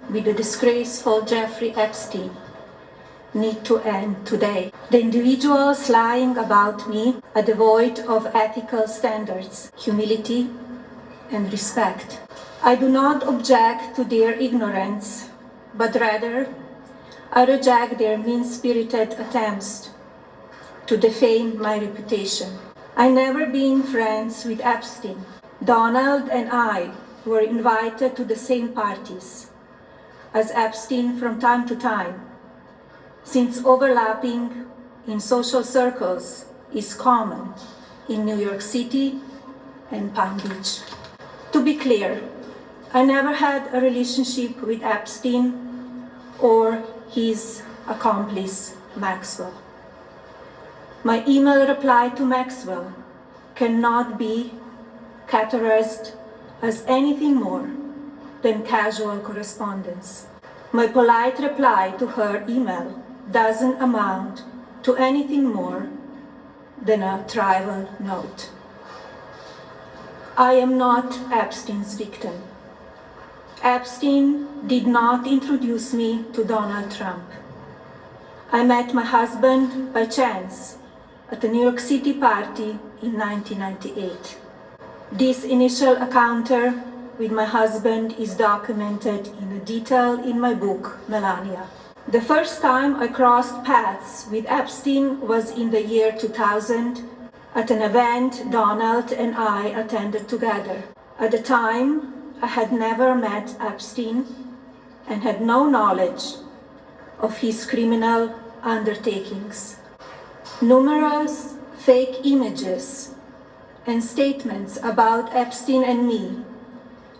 with the disgraceful Jeffrey Epstein need to end today. The individuals lying about me are devoid of ethical standards, humility, and respect. I do not object to their ignorance, but rather I reject their mean-spirited attempts to defame my reputation. I never been friends with Epstein. Donald and I were invited to the same parties as Epstein from time to time, since overlapping in social circles is common in New York City and Palm Beach. To be clear, I never had a relationship with Epstein or his accomplice, Maxwell. My email reply to Maxwell cannot be categorized as anything more than casual correspondence. My polite reply to her email doesn't amount to anything more than a trivial note. I am not Epstein's victim. Epstein did not introduce me to Donald Trump. I met my husband by chance at a New York City party in 1998. This initial encounter with my husband is documented in detail in my book, Melania. The first time I crossed paths with Epstein was in the year 2000 at an event Donald and I attended together. At the time, I had never met Epstein and had no knowledge of his criminal undertakings. Numerous fake images and statements about Epstein and me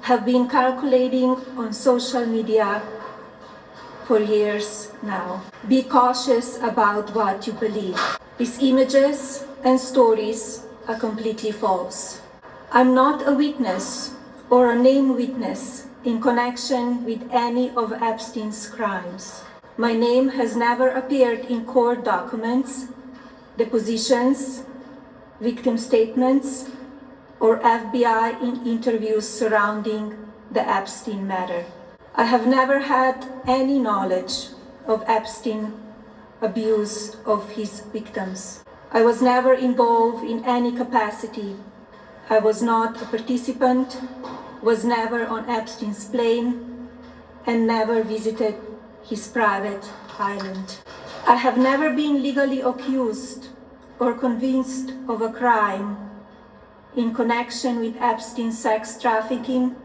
have been circulating on social media for years now. Be cautious about what you believe. These images and stories are completely false. I'm not a witness or a named witness in connection with any of Epstein's crimes. My name has never appeared in court documents, depositions, victim statements, or FBI in interviews surrounding the Epstein matter. I have never had any knowledge of Epstein abuse of his victims. I was never involved in any capacity. I was not a participant, was never on Epstein's plane, and never visited his private island. I have never been legally accused or convinced of a crime in connection with Epstein's sex trafficking,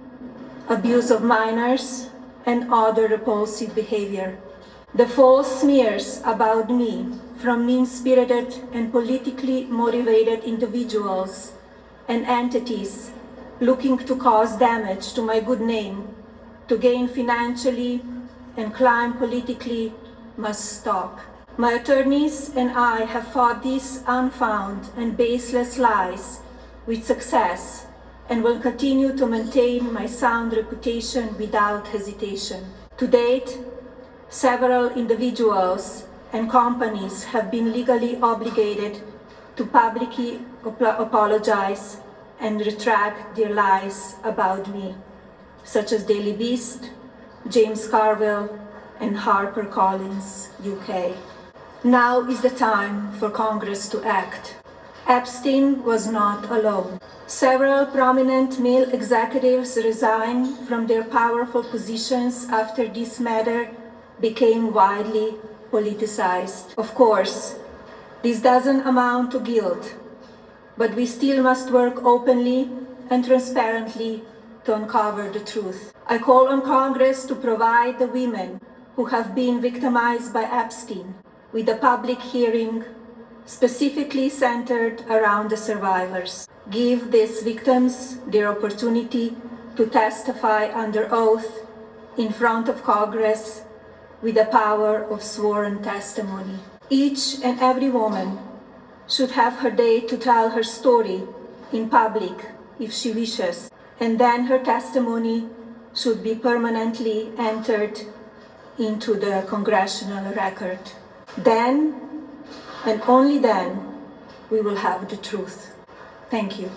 abuse of minors, and other repulsive behavior. The false smears about me from mean-spirited and politically motivated individuals and entities looking to cause damage to my good name, to gain financially and climb politically, must stop. My attorneys and I have fought these unfounded and baseless lies with success and will continue to maintain my sound reputation without hesitation. To date, several individuals and companies have been legally obligated to publicly apologize and retract their lies about me, such as Daily Beast, James Carville, and HarperCollins, UK. Now is the time for Congress to act. Epstein was not alone. Several prominent male executives resigned from their powerful positions after this matter became widely politicized. Of course, this doesn't amount to guilt, but we still must work openly and transparently to uncover the truth. I call on Congress to provide the women who have been victimized by Epstein with a public hearing specifically centered around the survivors. Give these victims their opportunity to testify under oath in front of Congress with the power of sworn testimony. Each and every woman should have her day to tell her story in public if she wishes, and then her testimony should be permanently entered into the congressional record. Then, and only then, we will have the truth. Thank you.